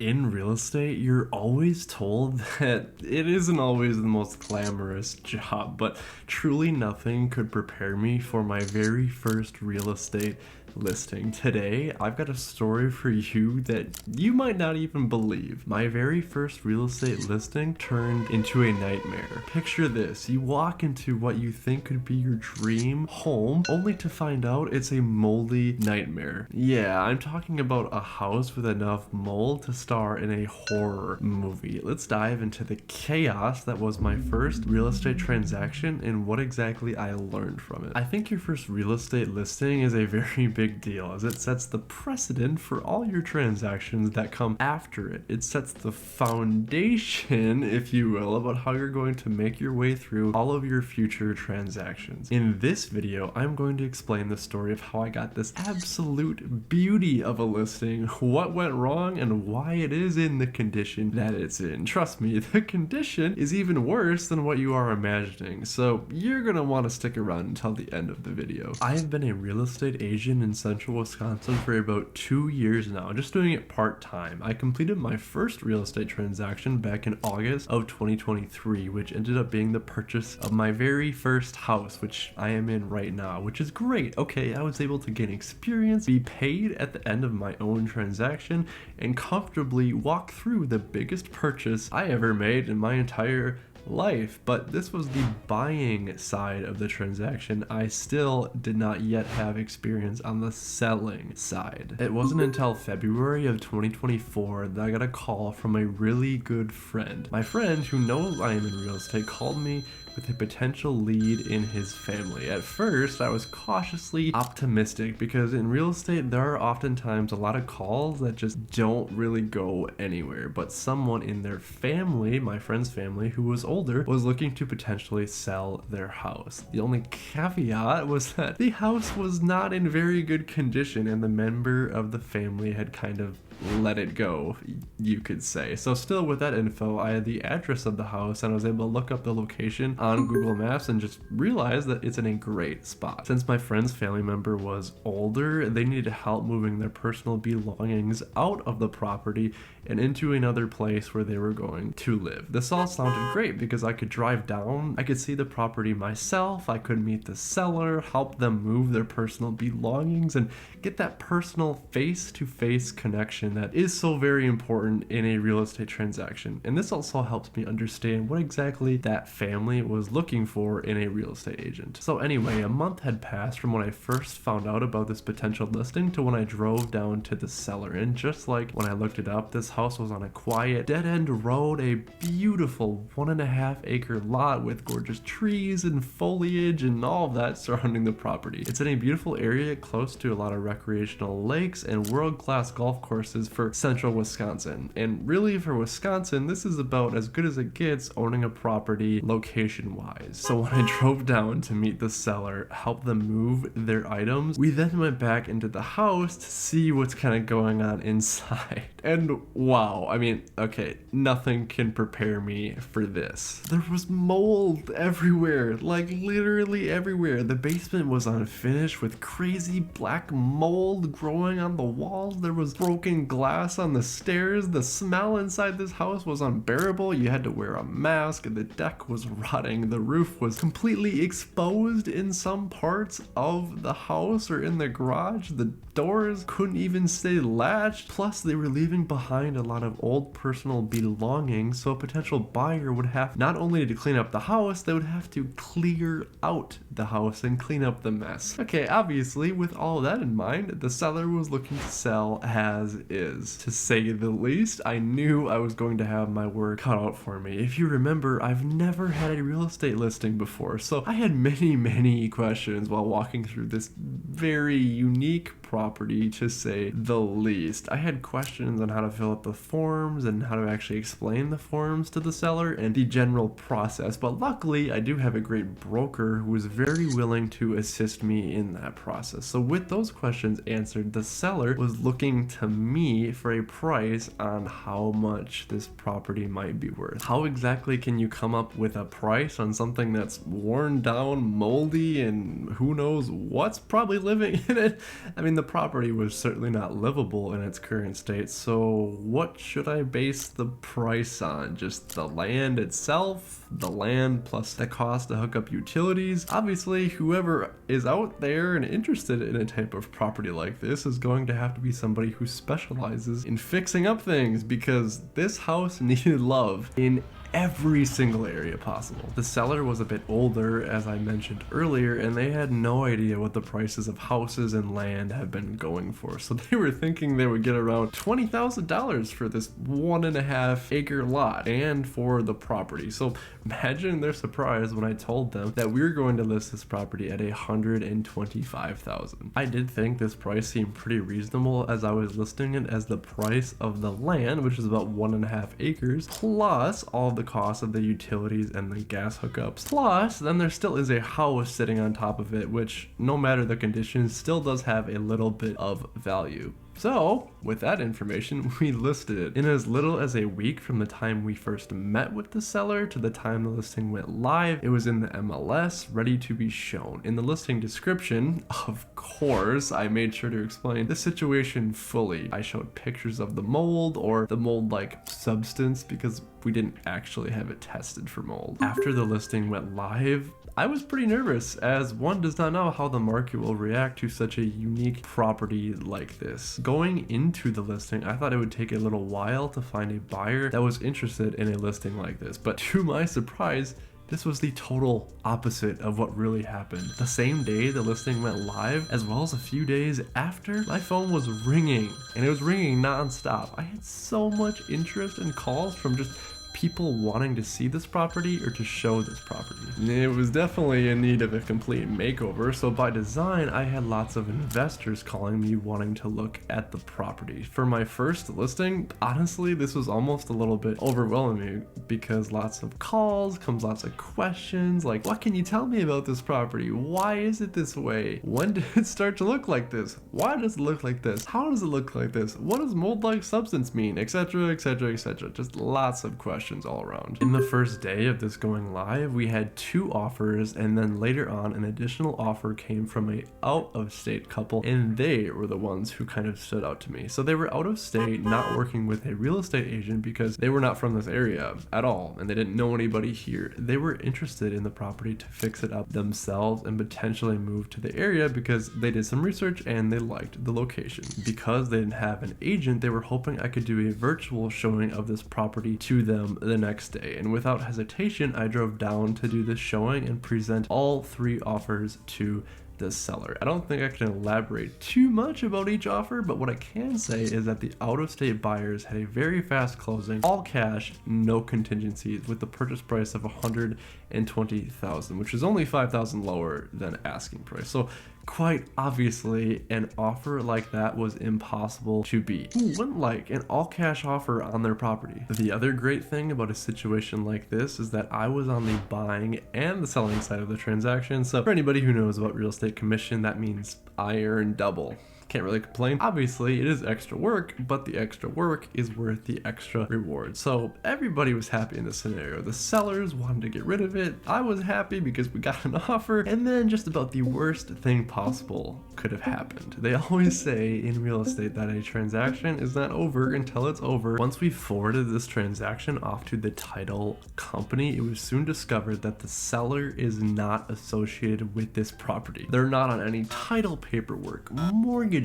In real estate, you're always told that it isn't always the most glamorous job, but truly nothing could prepare me for my very first real estate listing. Today, I've got a story for you that you might not even believe. My very first real estate listing turned into a nightmare. Picture this, you walk into what you think could be your dream home, only to find out it's a moldy nightmare. Yeah, I'm talking about a house with enough mold to star in a horror movie. Let's dive into the chaos that was my first real estate transaction and what exactly I learned from it. I think your first real estate listing is a very big deal, as it sets the precedent for all your transactions that come after it. It sets the foundation, if you will, about how you're going to make your way through all of your future transactions. In this video, I'm going to explain the story of how I got this absolute beauty of a listing, what went wrong, and why it is in the condition that it's in. Trust me, the condition is even worse than what you are imagining, so you're gonna want to stick around until the end of the video. I've been a real estate agent in central Wisconsin for about 2 years now, just doing it part-time. I completed my first real estate transaction back in August of 2023, which ended up being the purchase of my very first house, which I am in right now, which is great. Okay, I was able to gain experience, be paid at the end of my own transaction, and comfortably walk through the biggest purchase I ever made in my entire life. But this was the buying side of the transaction. I still did not yet have experience on the selling side. It wasn't until February of 2024 that I got a call from a really good friend. My friend, who knows I am in real estate, called me with a potential lead in his family. At first, I was cautiously optimistic because in real estate, there are oftentimes a lot of calls that just don't really go anywhere. But someone in their family, my friend's family, who was older, was looking to potentially sell their house. The only caveat was that the house was not in very good condition and the member of the family had kind of let it go, you could say. So still with that info, I had the address of the house and I was able to look up the location on Google Maps and just realize that it's in a great spot. Since my friend's family member was older, they needed help moving their personal belongings out of the property and into another place where they were going to live. This all sounded great because I could drive down, I could see the property myself, I could meet the seller, help them move their personal belongings, and get that personal face-to-face connection that is so very important in a real estate transaction. And this also helps me understand what exactly that family was looking for in a real estate agent. So anyway, a month had passed from when I first found out about this potential listing to when I drove down to the seller. And just like when I looked it up, this house was on a quiet dead-end road, a beautiful 1.5 acre lot with gorgeous trees and foliage and all of that surrounding the property. It's in a beautiful area close to a lot of recreational lakes and world-class golf courses for central Wisconsin. And really for Wisconsin, this is about as good as it gets owning a property location-wise. So when I drove down to meet the seller, help them move their items, we then went back into the house to see what's kind of going on inside. And wow, I mean, okay, nothing can prepare me for this. There was mold everywhere, like literally everywhere. The basement was unfinished with crazy black mold growing on the walls. There was broken glass on the stairs. The smell inside this house was unbearable. You had to wear a mask. The deck was rotting. The roof was completely exposed in some parts of the house or in the garage. The doors couldn't even stay latched. Plus, they were leaving behind a lot of old personal belongings, so a potential buyer would have not only to clean up the house, they would have to clear out the house and clean up the mess. Okay, obviously, with all of that in mind, the seller was looking to sell as is. To say the least, I knew I was going to have my work cut out for me. If you remember, I've never had a real estate listing before, so I had many questions while walking through this very unique property, to say the least. I had questions on how to fill out the forms and how to actually explain the forms to the seller and the general process, but luckily I do have a great broker who was very willing to assist me in that process. So with those questions answered, the seller was looking to me for a price on how much this property might be worth. How exactly can you come up with a price on something that's worn down, moldy, and who knows what's probably living in it? I mean, the property was certainly not livable in its current state, so what should I base the price on? Just the land itself? The land plus the cost to hook up utilities? Obviously, whoever is out there and interested in a type of property like this is going to have to be somebody who specializes in fixing up things, because this house needed love in every single area possible. The seller was a bit older, as I mentioned earlier, and they had no idea what the prices of houses and land have been going for. So they were thinking they would get around $20,000 for this 1.5 acre lot and for the property. So imagine their surprise when I told them that we were going to list this property at $125,000. I did think this price seemed pretty reasonable as I was listing it as the price of the land, which is about 1.5 acres, plus all the cost of the utilities and the gas hookups. Plus, then there still is a house sitting on top of it, which, no matter the conditions, still does have a little bit of value. So, with that information, we listed it. In as little as a week from the time we first met with the seller to the time the listing went live, it was in the MLS, ready to be shown. In the listing description, of course, I made sure to explain the situation fully. I showed pictures of the mold, or the mold-like substance, because we didn't actually have it tested for mold. After the listing went live, I was pretty nervous, as one does not know how the market will react to such a unique property like this. Going into the listing, I thought it would take a little while to find a buyer that was interested in a listing like this, but to my surprise, this was the total opposite of what really happened. The same day the listing went live, as well as a few days after, my phone was ringing, and it was ringing non-stop. I had so much interest and calls from just people wanting to see this property or to show this property. It was definitely in need of a complete makeover, so by design I had lots of investors calling me wanting to look at the property. For my first listing, honestly, this was almost a little bit overwhelming because lots of calls, comes lots of questions like, what can you tell me about this property? Why is it this way? When did it start to look like this? Why does it look like this? How does it look like this? What does mold-like substance mean? Etc, etc, etc. Just lots of questions all around. In the first day of this going live, we had 2 offers, and then later on an additional offer came from a out-of-state couple, and they were the ones who kind of stood out to me. So they were out of state, not working with a real estate agent because they were not from this area at all, and they didn't know anybody here. They were interested in the property to fix it up themselves and potentially move to the area because they did some research and they liked the location. Because they didn't have an agent, they were hoping I could do a virtual showing of this property to them the next day, and without hesitation I drove down to do this showing and present all 3 offers to the seller. I don't think I can elaborate too much about each offer, but what I can say is that the out-of-state buyers had a very fast closing, all cash, no contingencies, with the purchase price of $120,000, which is only $5,000 lower than asking price. So quite obviously, an offer like that was impossible to beat. Who wouldn't like an all-cash offer on their property? The other great thing about a situation like this is that I was on the buying and the selling side of the transaction, so for anybody who knows about real estate commission, that means I earn double. Can't really complain. Obviously, it is extra work, but the extra work is worth the extra reward. So everybody was happy in this scenario. The sellers wanted to get rid of it. I was happy because we got an offer, and then just about the worst thing possible could have happened. They always say in real estate that a transaction is not over until it's over. Once we forwarded this transaction off to the title company, it was soon discovered that the seller is not associated with this property. They're not on any title paperwork, mortgage,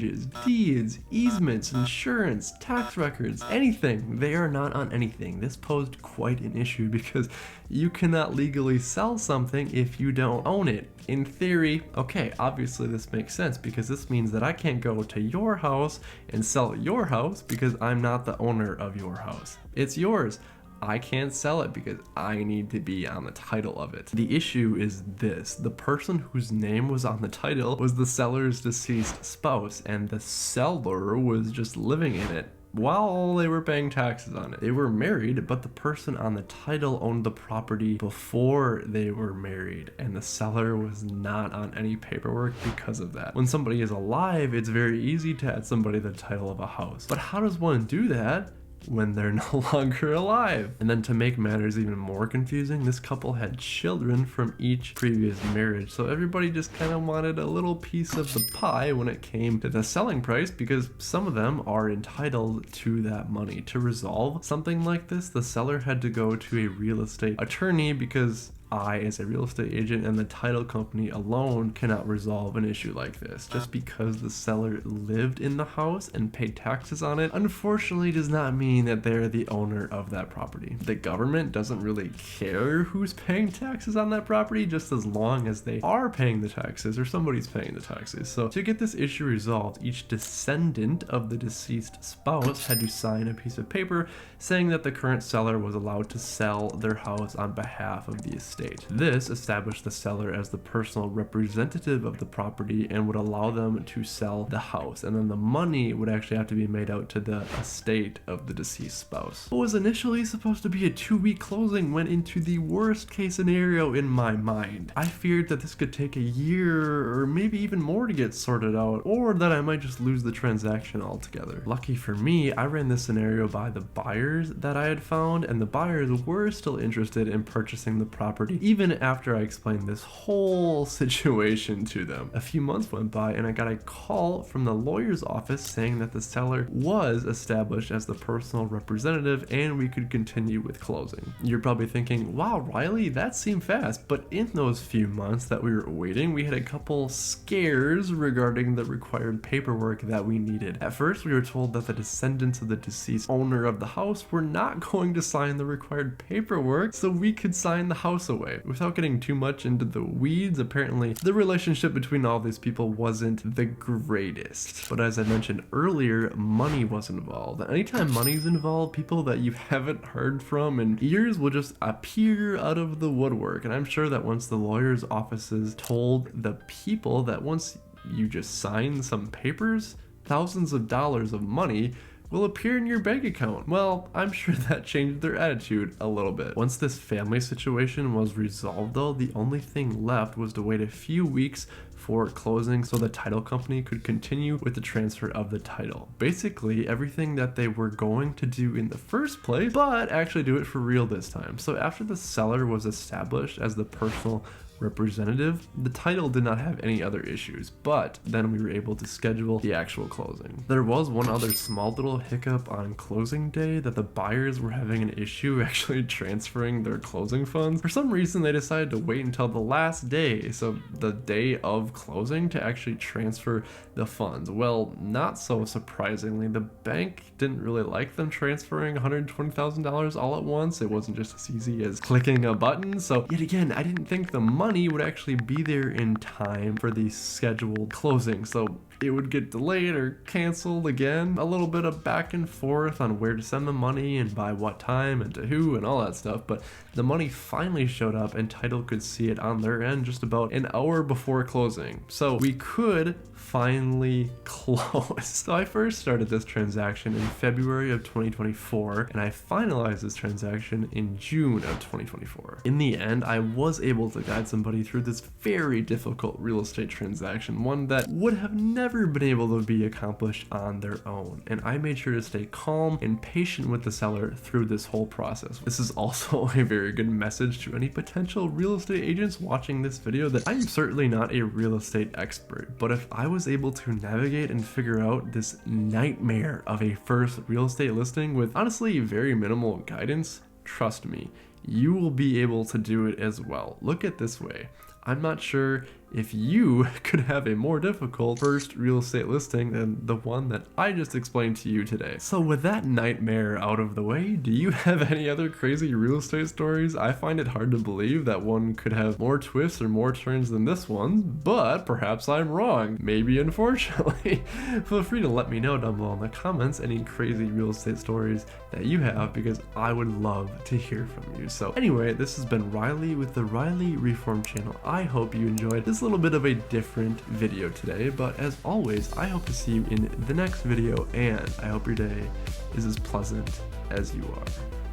deeds, easements, insurance, tax records, anything. They are not on anything. This posed quite an issue because you cannot legally sell something if you don't own it. In theory, okay, obviously this makes sense because this means that I can't go to your house and sell your house because I'm not the owner of your house. It's yours. I can't sell it because I need to be on the title of it. The issue is this: the person whose name was on the title was the seller's deceased spouse, and the seller was just living in it while they were paying taxes on it. They were married, but the person on the title owned the property before they were married, and the seller was not on any paperwork because of that. When somebody is alive, it's very easy to add somebody the title of a house. But how does one do that when they're no longer alive. And then to make matters even more confusing, this couple had children from each previous marriage, so everybody just kind of wanted a little piece of the pie when it came to the selling price, because some of them are entitled to that money. To resolve something like this, the seller had to go to a real estate attorney, because I, as a real estate agent and the title company alone, cannot resolve an issue like this. Just because the seller lived in the house and paid taxes on it, unfortunately does not mean that they're the owner of that property. The government doesn't really care who's paying taxes on that property, just as long as they are paying the taxes or somebody's paying the taxes. So to get this issue resolved, each descendant of the deceased spouse had to sign a piece of paper saying that the current seller was allowed to sell their house on behalf of the estate. This established the seller as the personal representative of the property and would allow them to sell the house, and then the money would actually have to be made out to the estate of the deceased spouse. What was initially supposed to be a 2-week closing went into the worst case scenario in my mind. I feared that this could take a year or maybe even more to get sorted out, or that I might just lose the transaction altogether. Lucky for me, I ran this scenario by the buyers that I had found, and the buyers were still interested in purchasing the property even after I explained this whole situation to them. A few months went by and I got a call from the lawyer's office saying that the seller was established as the personal representative and we could continue with closing. You're probably thinking, wow, Riley, that seemed fast, but in those few months that we were waiting, we had a couple scares regarding the required paperwork that we needed. At first, we were told that the descendants of the deceased owner of the house were not going to sign the required paperwork so we could sign the house away. Without getting too much into the weeds, apparently the relationship between all these people wasn't the greatest. But as I mentioned earlier, money was involved. Anytime money's involved, people that you haven't heard from in years will just appear out of the woodwork. And I'm sure that once the lawyer's offices told the people that once you just sign some papers, thousands of dollars of money will appear in your bank account. Well, I'm sure that changed their attitude a little bit. Once this family situation was resolved though, the only thing left was to wait a few weeks for closing so the title company could continue with the transfer of the title. Basically everything that they were going to do in the first place, but actually do it for real this time. So after the seller was established as the personal representative, the title did not have any other issues, but then we were able to schedule the actual closing. There was one other small little hiccup on closing day, that the buyers were having an issue actually transferring their closing funds. For some reason, they decided to wait until the last day, so the day of closing, to actually transfer the funds. Well, not so surprisingly, the bank didn't really like them transferring $120,000 all at once. It wasn't just as easy as clicking a button. So yet again, I didn't think the money would actually be there in time for the scheduled closing, so it would get delayed or canceled again. A little bit of back and forth on where to send the money and by what time and to who and all that stuff, but the money finally showed up and title could see it on their end just about an hour before closing. So we could finally close. So I first started this transaction in February of 2024 and I finalized this transaction in June of 2024. In the end, I was able to guide somebody through this very difficult real estate transaction, one that would have never been able to be accomplished on their own. And I made sure to stay calm and patient with the seller through this whole process. This is also a very good message to any potential real estate agents watching this video that I'm certainly not a real estate expert, but if I was able to navigate and figure out this nightmare of a first real estate listing with honestly very minimal guidance, trust me, you will be able to do it as well. Look at it this way. I'm not sure if you could have a more difficult first real estate listing than the one that I just explained to you today. So with that nightmare out of the way, do you have any other crazy real estate stories? I find it hard to believe that one could have more twists or more turns than this one, but perhaps I'm wrong. Maybe unfortunately. Feel free to let me know down below in the comments any crazy real estate stories that you have, because I would love to hear from you. So anyway, this has been Riley with the Riley Reform channel. I hope you enjoyed this little bit of a different video today, but as always, I hope to see you in the next video, and I hope your day is as pleasant as you are.